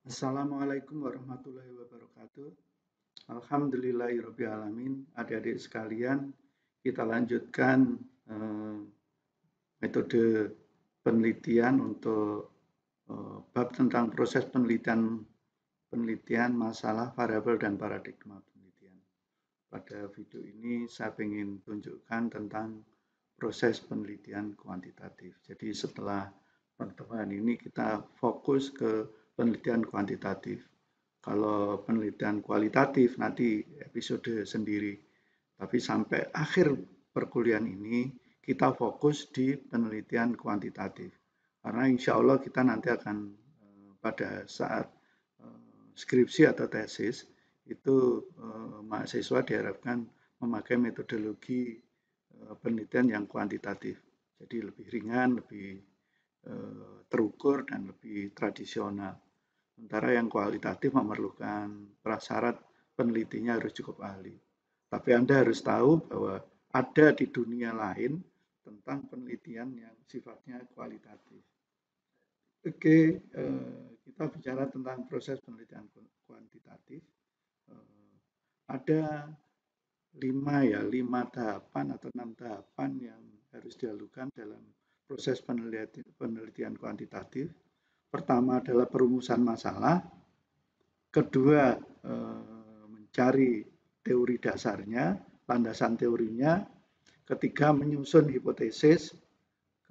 Assalamualaikum warahmatullahi wabarakatuh. Alhamdulillahirrabbilalamin. Adik-adik sekalian, kita lanjutkan metode penelitian untuk bab tentang proses penelitian masalah variabel dan paradigma penelitian. Pada video ini saya ingin tunjukkan tentang proses penelitian kuantitatif. Jadi setelah pertemuan ini kita fokus ke penelitian kuantitatif. Kalau penelitian kualitatif nanti episode sendiri. Tapi sampai akhir perkuliahan ini kita fokus di penelitian kuantitatif. Karena insya Allah kita nanti akan pada saat skripsi atau tesis itu mahasiswa diharapkan memakai metodologi penelitian yang kuantitatif. Jadi lebih ringan, lebih terukur dan lebih tradisional. Sementara yang kualitatif memerlukan prasyarat penelitinya harus cukup ahli. Tapi Anda harus tahu bahwa ada di dunia lain tentang penelitian yang sifatnya kualitatif. Oke, kita bicara tentang proses penelitian kuantitatif. Ada 5 tahapan atau 6 tahapan yang harus dilakukan dalam proses penelitian kuantitatif. Pertama adalah perumusan masalah, kedua mencari teori dasarnya, landasan teorinya, ketiga menyusun hipotesis,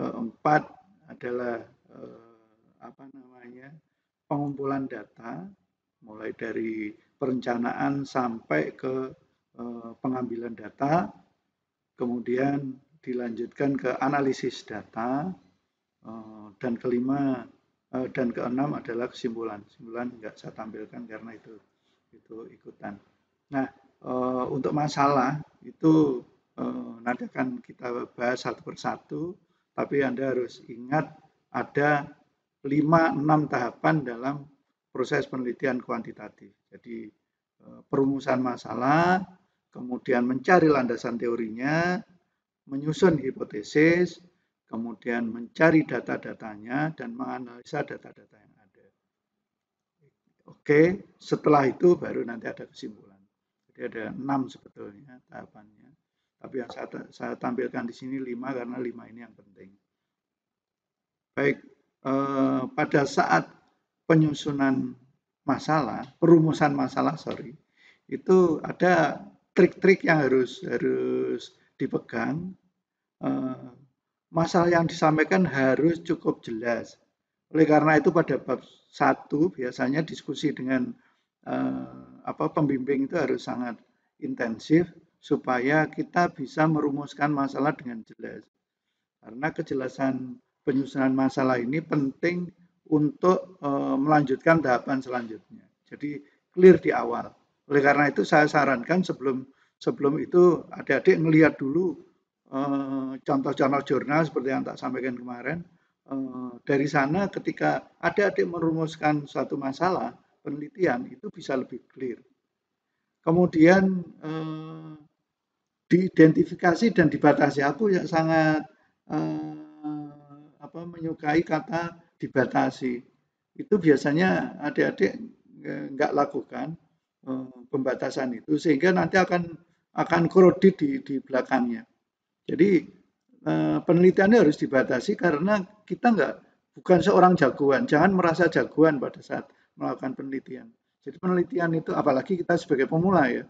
keempat adalah pengumpulan data, mulai dari perencanaan sampai ke pengambilan data, kemudian dilanjutkan ke analisis data, dan kelima dan keenam adalah kesimpulan. Kesimpulan nggak saya tampilkan karena itu ikutan. Nah, untuk masalah itu nanti akan kita bahas satu persatu, tapi Anda harus ingat ada 5-6 tahapan dalam proses penelitian kuantitatif. Jadi perumusan masalah, kemudian mencari landasan teorinya, menyusun hipotesis, kemudian mencari data-datanya dan menganalisa data-data yang ada. Oke, setelah itu baru nanti ada kesimpulan. Jadi ada 6 sebetulnya tahapannya. Tapi yang saya tampilkan di sini 5 karena 5 ini yang penting. Baik, pada saat penyusunan masalah, perumusan masalah, itu ada trik-trik yang harus dipegang. Masalah yang disampaikan harus cukup jelas. Oleh karena itu pada bab 1 biasanya diskusi dengan pembimbing itu harus sangat intensif supaya kita bisa merumuskan masalah dengan jelas. Karena kejelasan penyusunan masalah ini penting untuk melanjutkan tahapan selanjutnya. Jadi clear di awal. Oleh karena itu saya sarankan sebelum itu adik-adik ngelihat dulu contoh-contoh jurnal seperti yang tak sampaikan kemarin. Dari sana ketika adik-adik merumuskan suatu masalah penelitian itu bisa lebih clear. Kemudian diidentifikasi dan dibatasi. Aku yang sangat menyukai kata dibatasi. Itu biasanya adik-adik nggak lakukan pembatasan itu sehingga nanti akan krodit di belakangnya. Jadi penelitiannya harus dibatasi karena kita bukan seorang jagoan. Jangan merasa jagoan pada saat melakukan penelitian. Jadi penelitian itu apalagi kita sebagai pemula ya,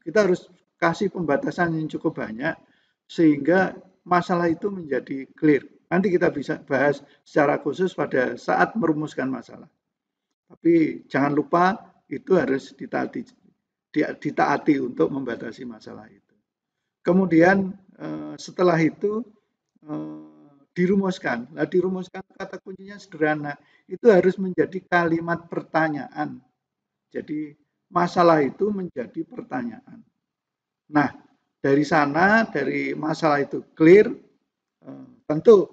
kita harus kasih pembatasan yang cukup banyak sehingga masalah itu menjadi clear. Nanti kita bisa bahas secara khusus pada saat merumuskan masalah. Tapi jangan lupa itu harus ditaati untuk membatasi masalah itu. Kemudian setelah itu dirumuskan. Nah, dirumuskan kata kuncinya sederhana. Itu harus menjadi kalimat pertanyaan. Jadi masalah itu menjadi pertanyaan. Nah, dari sana, dari masalah itu clear, tentu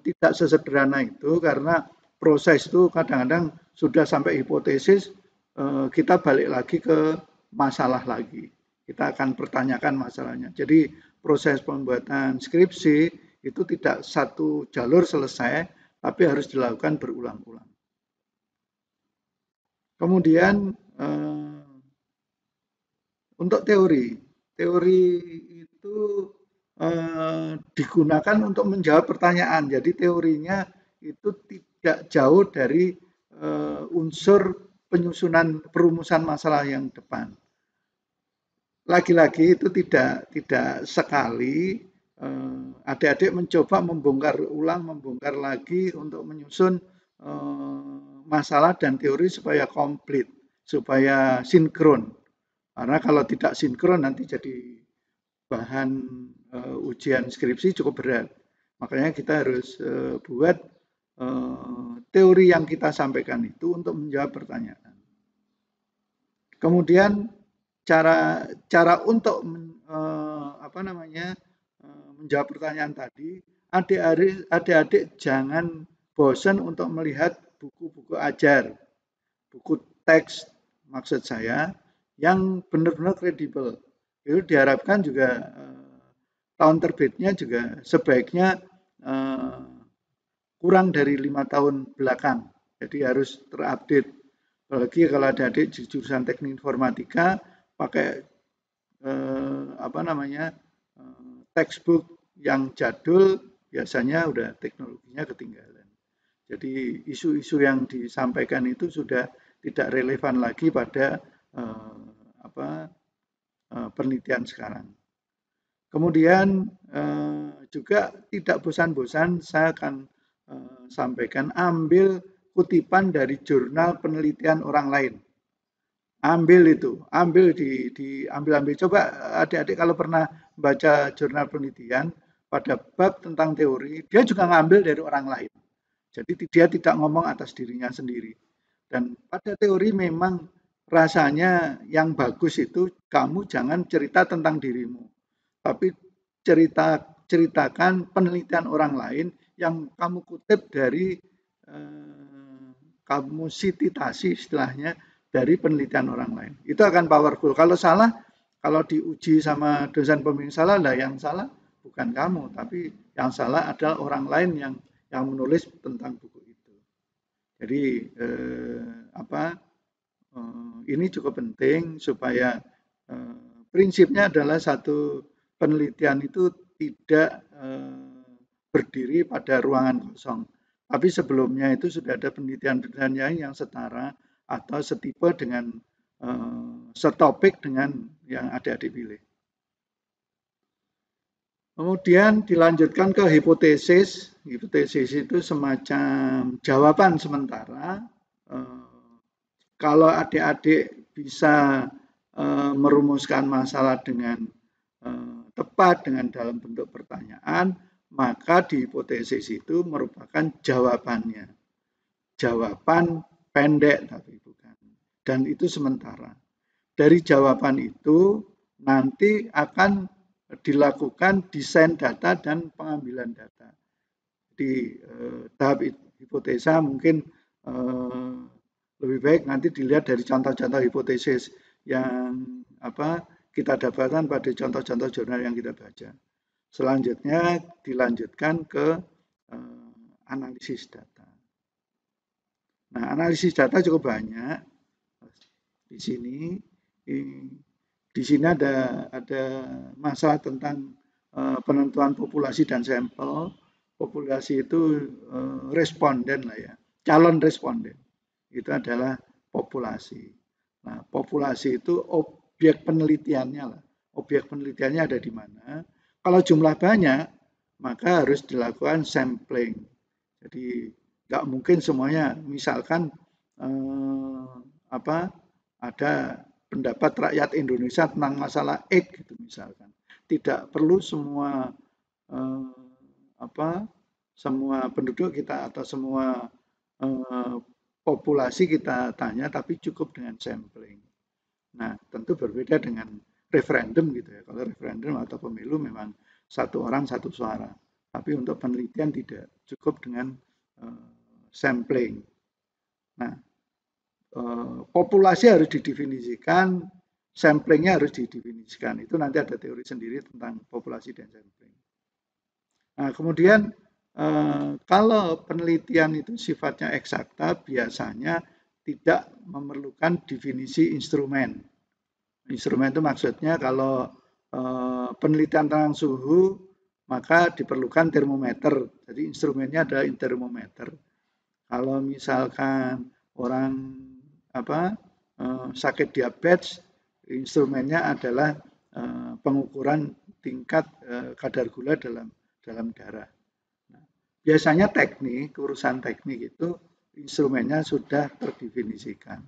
tidak sesederhana itu karena proses itu kadang-kadang sudah sampai hipotesis, kita balik lagi ke masalah lagi. Kita akan pertanyakan masalahnya. Jadi proses pembuatan skripsi itu tidak satu jalur selesai, tapi harus dilakukan berulang-ulang. Kemudian untuk teori itu digunakan untuk menjawab pertanyaan. Jadi teorinya itu tidak jauh dari unsur penyusunan perumusan masalah yang depan. Lagi-lagi itu tidak sekali adik-adik mencoba membongkar lagi untuk menyusun masalah dan teori supaya komplit, supaya sinkron. Karena kalau tidak sinkron nanti jadi bahan ujian skripsi cukup berat. Makanya kita harus buat teori yang kita sampaikan itu untuk menjawab pertanyaan. Kemudian cara untuk menjawab pertanyaan tadi, adik-adik jangan bosan untuk melihat buku-buku ajar, buku teks maksud saya yang benar-benar kredibel. Itu diharapkan juga tahun terbitnya juga sebaiknya kurang dari 5 tahun belakang. Jadi harus terupdate. Apalagi kalau ada adik di jurusan teknik informatika pakai textbook yang jadul, biasanya udah teknologinya ketinggalan. Jadi isu-isu yang disampaikan itu sudah tidak relevan lagi pada penelitian sekarang. Kemudian juga tidak bosan-bosan saya akan sampaikan ambil kutipan dari jurnal penelitian orang lain. Ambil itu, ambil. Coba adik-adik kalau pernah baca jurnal penelitian pada bab tentang teori, dia juga ngambil dari orang lain. Jadi dia tidak ngomong atas dirinya sendiri. Dan pada teori memang rasanya yang bagus itu kamu jangan cerita tentang dirimu, tapi ceritakan penelitian orang lain yang kamu kutip dari kamu citasi istilahnya dari penelitian orang lain. Itu akan powerful. Kalau salah, kalau diuji sama dosen pembimbing salah, lah yang salah bukan kamu, tapi yang salah adalah orang lain yang menulis tentang buku itu. Jadi ini cukup penting supaya prinsipnya adalah satu penelitian itu tidak berdiri pada ruangan kosong. Tapi sebelumnya itu sudah ada penelitian-penelitian yang setara atau setipe dengan setopik dengan yang adik-adik pilih. Kemudian dilanjutkan ke hipotesis. Hipotesis itu semacam jawaban sementara. Kalau adik-adik bisa merumuskan masalah dengan tepat dengan dalam bentuk pertanyaan, maka di hipotesis itu merupakan jawabannya. Jawaban pendek tapi bukan. Dan itu sementara. Dari jawaban itu nanti akan dilakukan desain data dan pengambilan data. Di tahap hipotesa mungkin lebih baik nanti dilihat dari contoh-contoh hipotesis yang kita dapatkan pada contoh-contoh jurnal yang kita baca. Selanjutnya dilanjutkan ke analisis data. Nah, analisis data cukup banyak. Di sini ada masalah tentang penentuan populasi dan sampel. Populasi itu responden lah ya, calon responden. Itu adalah populasi. Nah, populasi itu objek penelitiannya lah. Objek penelitiannya ada di mana? Kalau jumlah banyak, maka harus dilakukan sampling. Jadi nggak mungkin semuanya. Misalkan ada pendapat rakyat Indonesia tentang masalah X gitu misalkan. Tidak perlu semua semua penduduk kita atau semua populasi kita tanya, tapi cukup dengan sampling. Nah, tentu berbeda dengan referendum gitu ya. Kalau referendum atau pemilu memang satu orang satu suara. Tapi untuk penelitian tidak, cukup dengan sampling. Nah, populasi harus didefinisikan, samplingnya harus didefinisikan. Itu nanti ada teori sendiri tentang populasi dan sampling. Nah, kemudian kalau penelitian itu sifatnya eksakta, biasanya tidak memerlukan definisi instrumen. Instrumen itu maksudnya kalau penelitian tentang suhu maka diperlukan termometer. Jadi instrumennya adalah termometer. Kalau misalkan orang sakit diabetes, instrumennya adalah pengukuran tingkat kadar gula dalam darah. Nah, biasanya urusan teknik itu instrumennya sudah terdefinisikan.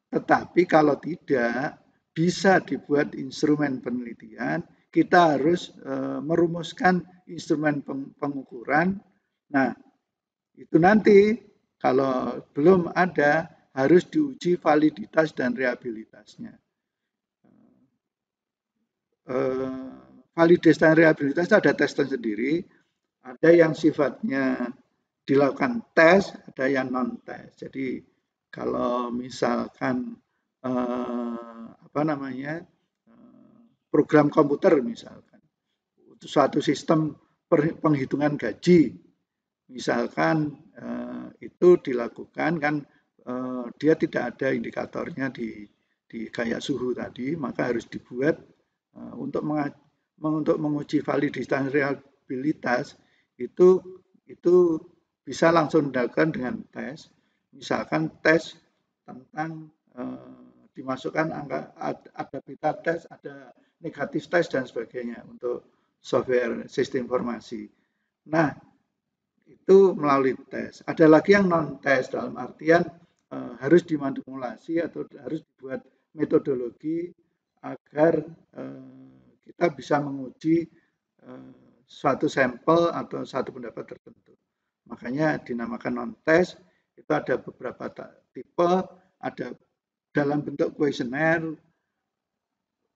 Tetapi kalau tidak bisa dibuat instrumen penelitian, kita harus merumuskan instrumen pengukuran. Nah, itu nanti kalau belum ada harus diuji validitas dan reliabilitasnya. Validitas dan reliabilitas ada tes sendiri, ada yang sifatnya dilakukan tes, ada yang non-tes. Jadi kalau misalkan program komputer misalkan, suatu sistem penghitungan gaji, misalkan itu dilakukan kan dia tidak ada indikatornya di kayak suhu tadi, maka harus dibuat untuk menguji validitas reliabilitas itu bisa langsung dilakukan dengan tes. Misalkan tes tentang dimasukkan angka, ada beta tes, ada negatif tes dan sebagainya untuk software sistem informasi. Nah, itu melalui tes. Ada lagi yang non tes dalam artian harus dimanipulasi atau harus dibuat metodologi agar kita bisa menguji suatu sampel atau satu pendapat tertentu. Makanya dinamakan non-test, itu ada beberapa tipe, ada dalam bentuk kuesioner,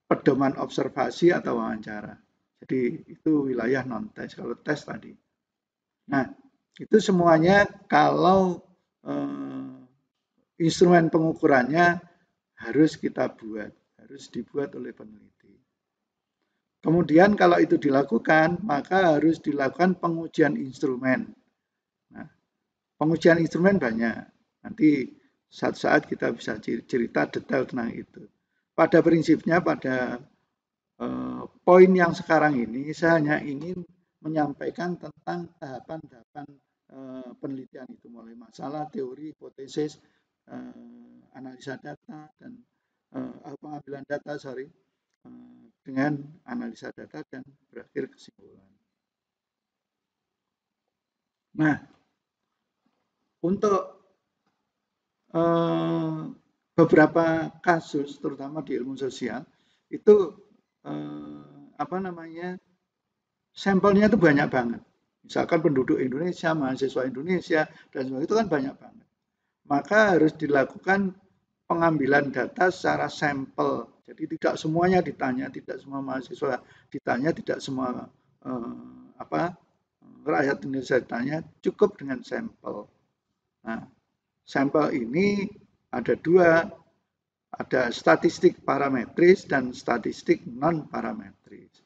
pedoman observasi atau wawancara. Jadi itu wilayah non-test, kalau tes tadi. Nah, itu semuanya kalau instrumen pengukurannya harus kita buat, harus dibuat oleh peneliti. Kemudian kalau itu dilakukan, maka harus dilakukan pengujian instrumen. Nah, pengujian instrumen banyak. Nanti suatu saat kita bisa cerita detail tentang itu. Pada prinsipnya, pada poin yang sekarang ini, saya hanya ingin menyampaikan tentang tahapan-tahapan penelitian itu, mulai masalah, teori, hipotesis, analisa data, dan pengambilan data, dengan analisa data dan berakhir kesimpulan. Nah, untuk beberapa kasus, terutama di ilmu sosial, itu sampelnya itu banyak banget. Misalkan penduduk Indonesia, mahasiswa Indonesia, dan sebagainya itu kan banyak banget. Maka harus dilakukan pengambilan data secara sampel. Jadi tidak semuanya ditanya, tidak semua mahasiswa ditanya, tidak semua rakyat Indonesia ditanya, cukup dengan sampel. Nah, sampel ini ada dua, ada statistik parametris dan statistik non parametris.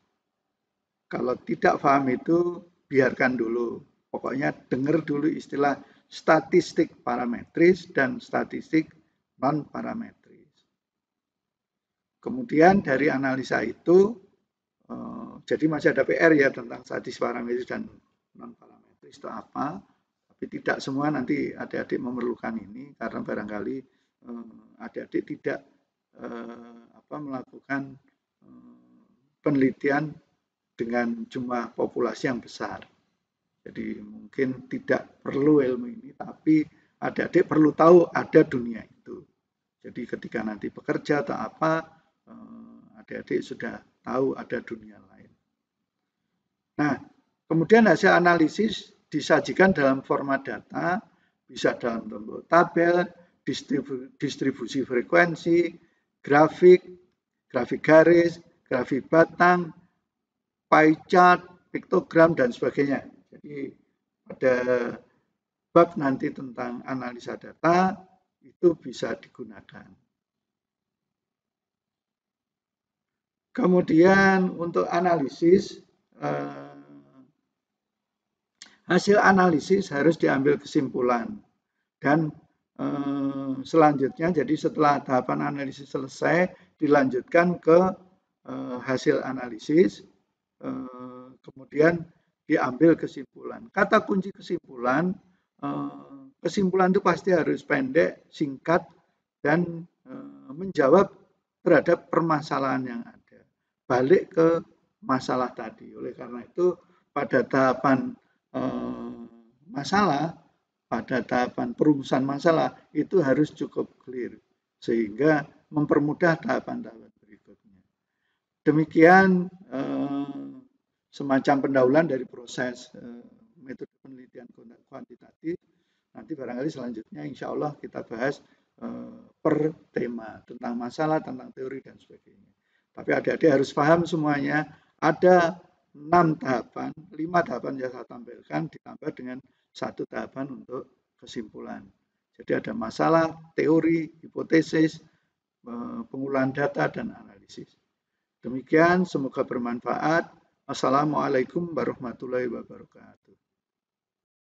Kalau tidak paham itu biarkan dulu. Pokoknya dengar dulu istilah statistik parametris dan statistik non parametris. Kemudian dari analisa itu, jadi masih ada PR ya tentang statistik parametris dan non parametris itu apa. Tapi tidak semua nanti adik-adik memerlukan ini karena barangkali adik-adik tidak melakukan penelitian dengan jumlah populasi yang besar. Jadi mungkin tidak perlu ilmu ini, tapi adik-adik perlu tahu ada dunia itu. Jadi ketika nanti bekerja atau apa, adik-adik sudah tahu ada dunia lain. Nah, kemudian hasil analisis disajikan dalam format data, bisa dalam bentuk tabel, distribusi frekuensi, grafik garis, grafik batang, pie chart, piktogram, dan sebagainya. Jadi pada bab nanti tentang analisa data itu bisa digunakan. Kemudian untuk analisis, hasil analisis harus diambil kesimpulan dan selanjutnya, jadi setelah tahapan analisis selesai, dilanjutkan ke hasil analisis, kemudian diambil kesimpulan. Kata kunci kesimpulan, kesimpulan itu pasti harus pendek, singkat, dan menjawab terhadap permasalahan yang ada. Balik ke masalah tadi. Oleh karena itu, pada tahapan masalah, pada tahapan perumusan masalah itu harus cukup clear sehingga mempermudah tahapan-tahapan berikutnya. Demikian semacam pendahuluan dari proses metode penelitian kuantitatif. Nanti barangkali selanjutnya insya Allah kita bahas per tema tentang masalah, tentang teori dan sebagainya. Tapi adik-adik harus paham semuanya ada 6 tahapan, 5 tahapan yang saya tampilkan ditambah dengan 1 tahapan untuk kesimpulan. Jadi ada masalah, teori, hipotesis, pengolahan data, dan analisis. Demikian, semoga bermanfaat. Wassalamualaikum warahmatullahi wabarakatuh.